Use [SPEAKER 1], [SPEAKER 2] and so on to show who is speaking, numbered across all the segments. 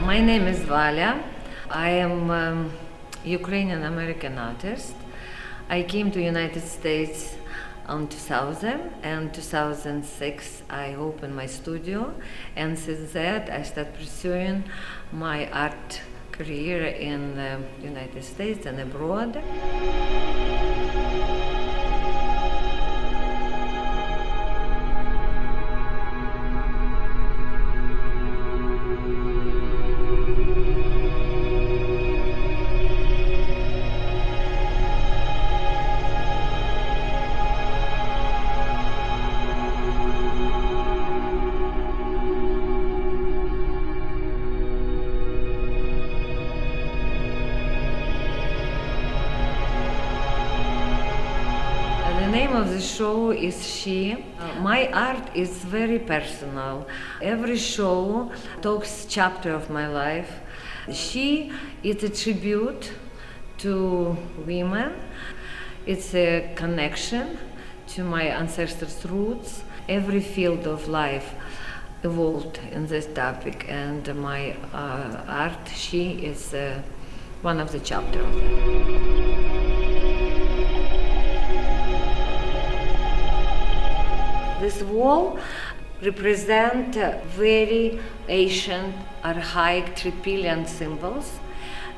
[SPEAKER 1] My name is Valia. I am Ukrainian American artist. I came to United States in 2000 and 2006 I opened my studio, and since that I started pursuing my art career in the United States and abroad. The name of the show is She. My art is very personal. Every show talks chapter of my life. She is a tribute to women. It's a connection to my ancestors' roots. Every field of life evolved in this topic, and my art, She, is one of the chapters of that. This wall represents very ancient, archaic trillion symbols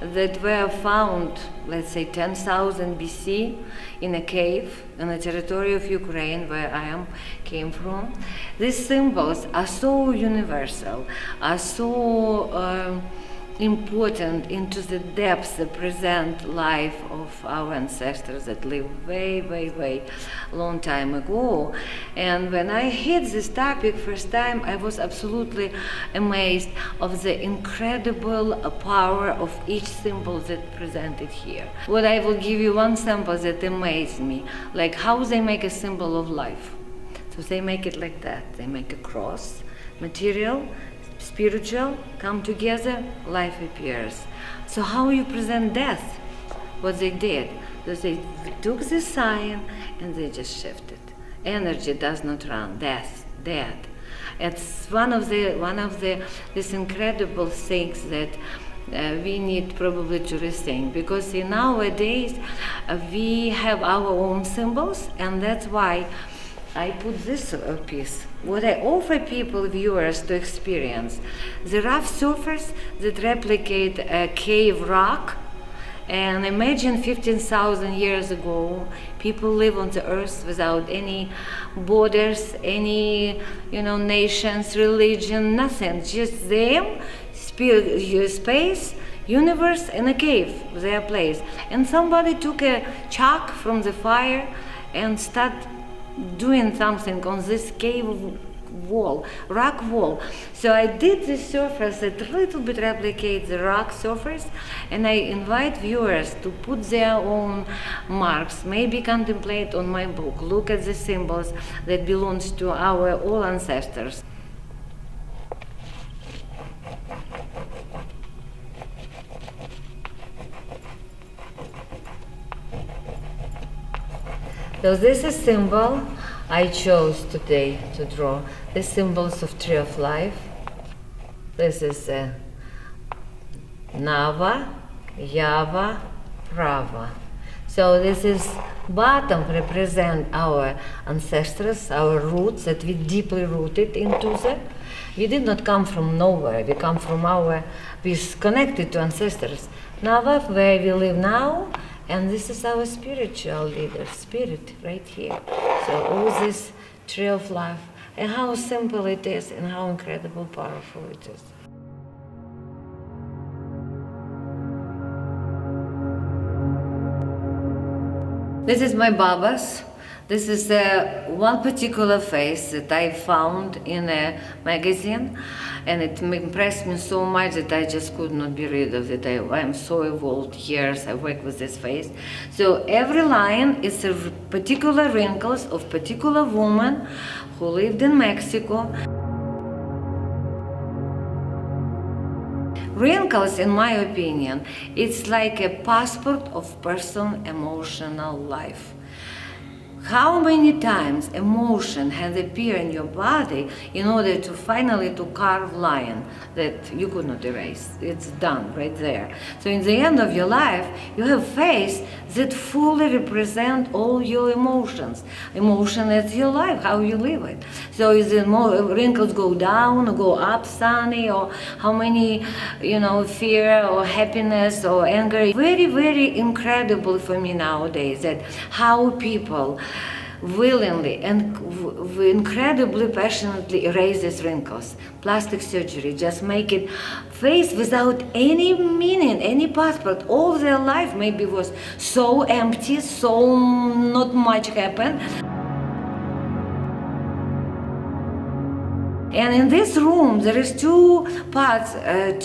[SPEAKER 1] that were found, let's say 10,000 BC in a cave in the territory of Ukraine where I came from. These symbols are so universal, are so important into the depths, the present life of our ancestors that lived way long time ago. And when I hit this topic first time, I was absolutely amazed of the incredible power of each symbol that presented here. What I will give you one sample that amazed me, like how they make a symbol of life. So they make it like that. They make a cross, material, spiritual, come together, life appears. So how you present death? What they did, they took the sign and they just shifted. Energy does not run, death, dead. It's one of these incredible things that we need probably to rethink, because in nowadays we have our own symbols, and that's why I put this piece. What I offer people, viewers, to experience, the rough surface that replicate a cave rock. And imagine 15,000 years ago, people live on the earth without any borders, any nations, religion, nothing. Just them, space, universe, and a cave, their place. And somebody took a chalk from the fire and started doing something on this cave wall, rock wall. So I did this surface that a little bit replicates the rock surface, and I invite viewers to put their own marks, maybe contemplate on my book, look at the symbols that belongs to our all ancestors. So this is a symbol I chose today to draw. The symbols of Tree of Life. This is Nava, Yava, Rava. So this is bottom represent our ancestors, our roots that we deeply rooted into them. We did not come from nowhere. We come from we're connected to ancestors. Nava, where we live now. And this is our spiritual leader, spirit, right here. So all this Tree of Life, and how simple it is, and how incredible powerful it is. This is my Babas. This is one particular face that I found in a magazine, and it impressed me so much that I just could not be rid of it. I'm so evolved years, I work with this face. So every line is a particular wrinkles of particular woman who lived in Mexico. Wrinkles, in my opinion, it's like a passport of person's emotional life. how many times emotion has appeared in your body in order to finally to carve line that you could not erase. It's done right there. So in the end of your life, you have face that fully represent all your emotions. Emotion is your life, how you live it. So is the wrinkles go down or go up, sunny, or how many, fear or happiness or anger. Very, very incredible for me nowadays that how people willingly and incredibly passionately erase these wrinkles. Plastic surgery, just make it face without any meaning, any passport. All their life maybe was so empty, so not much happened. And in this room, there is two parts,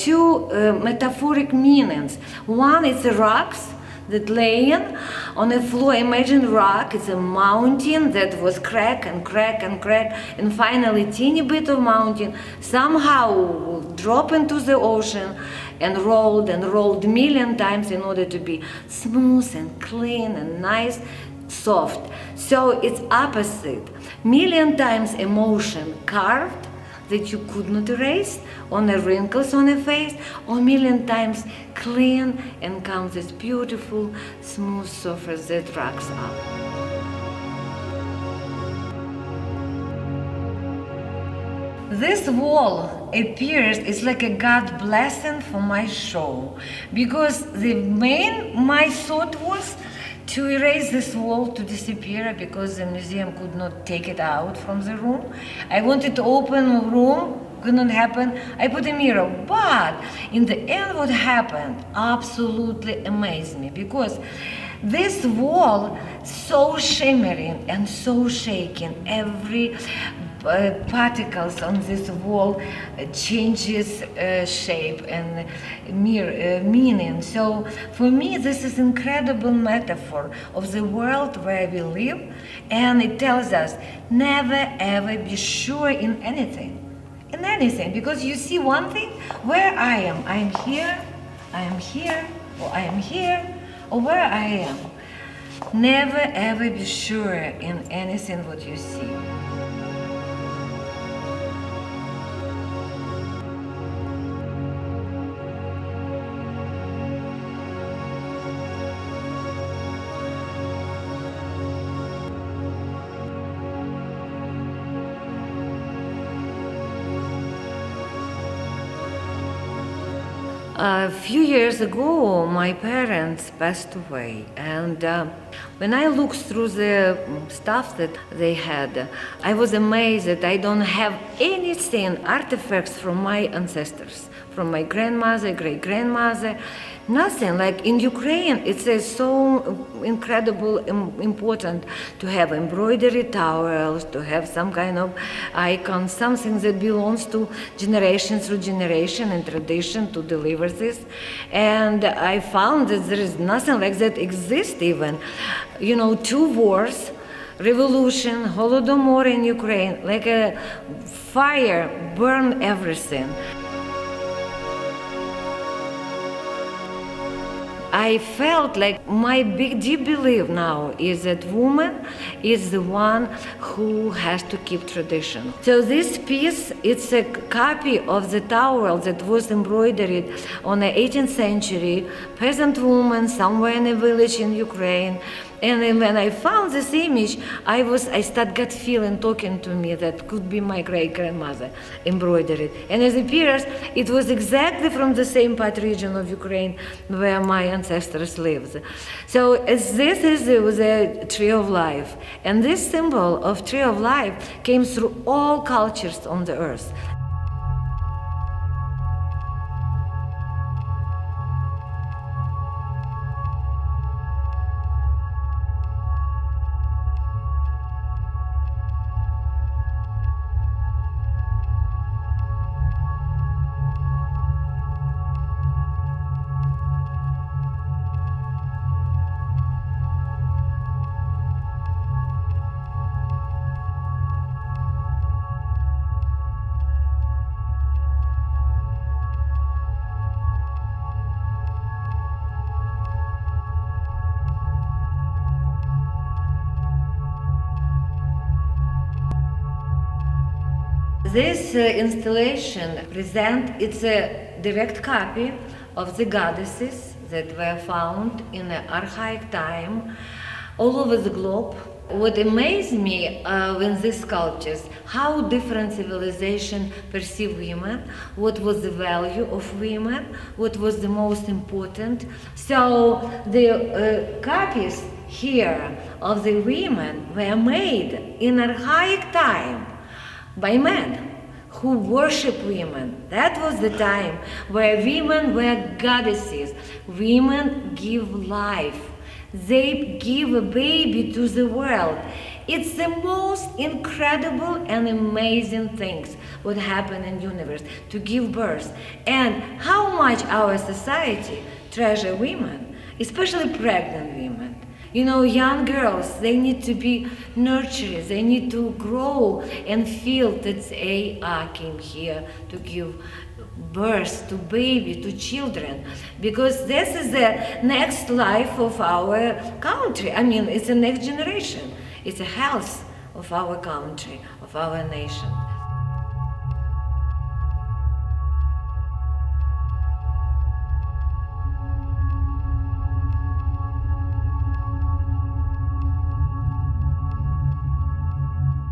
[SPEAKER 1] two metaphoric meanings. One is the rocks that laying on the floor. Imagine rock, it's a mountain that was crack and crack and crack, and finally teeny bit of mountain somehow drop into the ocean and rolled million times in order to be smooth and clean and nice, soft. So it's opposite. Million times emotion carved that you could not erase, on the wrinkles on the face, or million times clean and comes this beautiful, smooth surface that rocks up. This wall appears, it's like a God blessing for my show, because my thought was to erase this wall, to disappear, because the museum could not take it out from the room. I wanted to open a room, couldn't happen. I put a mirror, but in the end what happened absolutely amazed me, because this wall so shimmering and so shaking, every particles on this wall changes shape and meaning. So for me this is incredible metaphor of the world where we live, and it tells us never ever be sure in anything, because you see one thing, where I am here, or I am here, or where I am. Never ever be sure in anything what you see. A few years ago, my parents passed away, and when I looked through the stuff that they had, I was amazed that I don't have anything, artifacts from my ancestors, from my grandmother, great-grandmother, nothing. Like in Ukraine, it's so incredible, important to have embroidery towels, to have some kind of icon, something that belongs to generation through generation and tradition to deliver this. And I found that there is nothing like that exists even. 2 wars, revolution, Holodomor in Ukraine, like a fire burned everything. I felt like my deep belief now is that woman is the one who has to keep tradition. So this piece, it's a copy of the towel that was embroidered on the 18th century, peasant woman somewhere in a village in Ukraine. And then when I found this image, I started gut feeling talking to me that could be my great-grandmother embroidered. And as it appears, it was exactly from the same part region of Ukraine where my ancestors lived. So this is the tree of life. And this symbol of tree of life came through all cultures on the earth. This installation it's a direct copy of the goddesses that were found in the archaic time all over the globe. What amazed me in these sculptures, how different civilizations perceive women, what was the value of women, what was the most important. So the copies here of the women were made in archaic time by men who worship women. That was the time where women were goddesses. Women give life. They give a baby to the world. It's the most incredible and amazing things what happen in the universe, to give birth. And how much our society treasure women, especially pregnant women. You know, young girls, they need to be nurtured, they need to grow and feel that they came here to give birth to baby, to children, because this is the next life of our country. I mean, it's the next generation. It's the health of our country, of our nation.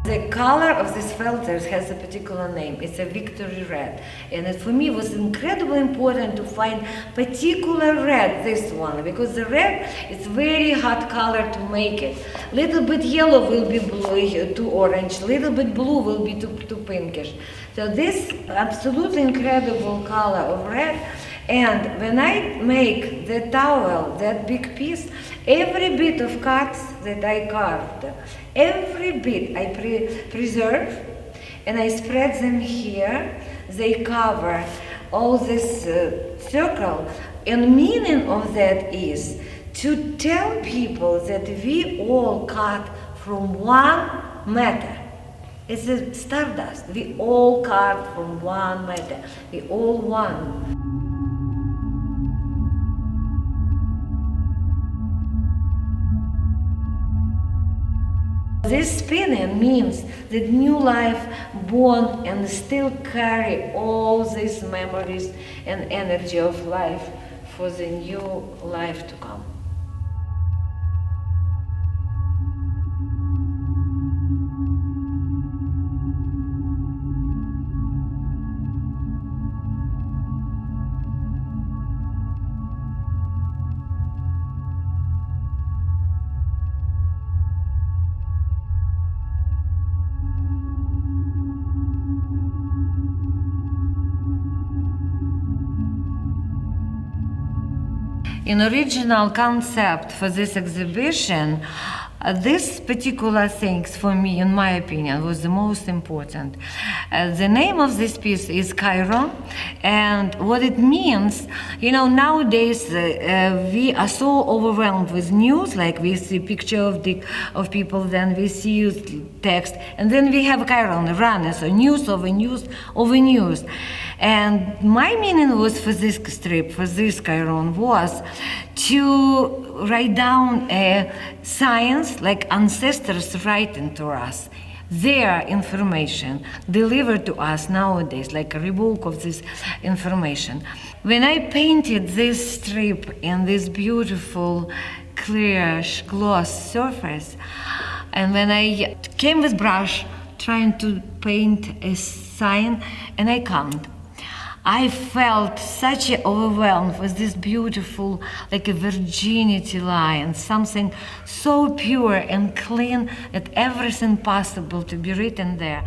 [SPEAKER 1] The color of these filters has a particular name. It's a Victory Red. And for me, it was incredibly important to find particular red, this one, because the red is very hot color to make it. Little bit yellow will be blue to orange, little bit blue will be to pinkish. So this absolutely incredible color of red. And when I make the towel, that big piece, every bit of cuts that I carved, every bit I preserve, and I spread them here. They cover all this circle. And meaning of that is to tell people that we all cut from one matter. It's a stardust. We all cut from one matter. We all one. This spinning means that new life born and still carry all these memories and energy of life for the new life to come. In original concept for this exhibition, this particular things for me, in my opinion, was the most important. The name of this piece is Chiron, and what it means, you know, nowadays we are so overwhelmed with news, like we see picture of people, then we see text, and then we have Chiron, run, so news over news over news. And my meaning was for this strip, for this Chiron, was to write down a science, like ancestors writing to us, their information delivered to us nowadays, like a revoke of this information. When I painted this strip in this beautiful, clear gloss surface, and when I came with brush, trying to paint a sign, and I can't. I felt such an overwhelm with this beautiful, like a virginity line, something so pure and clean that everything possible to be written there.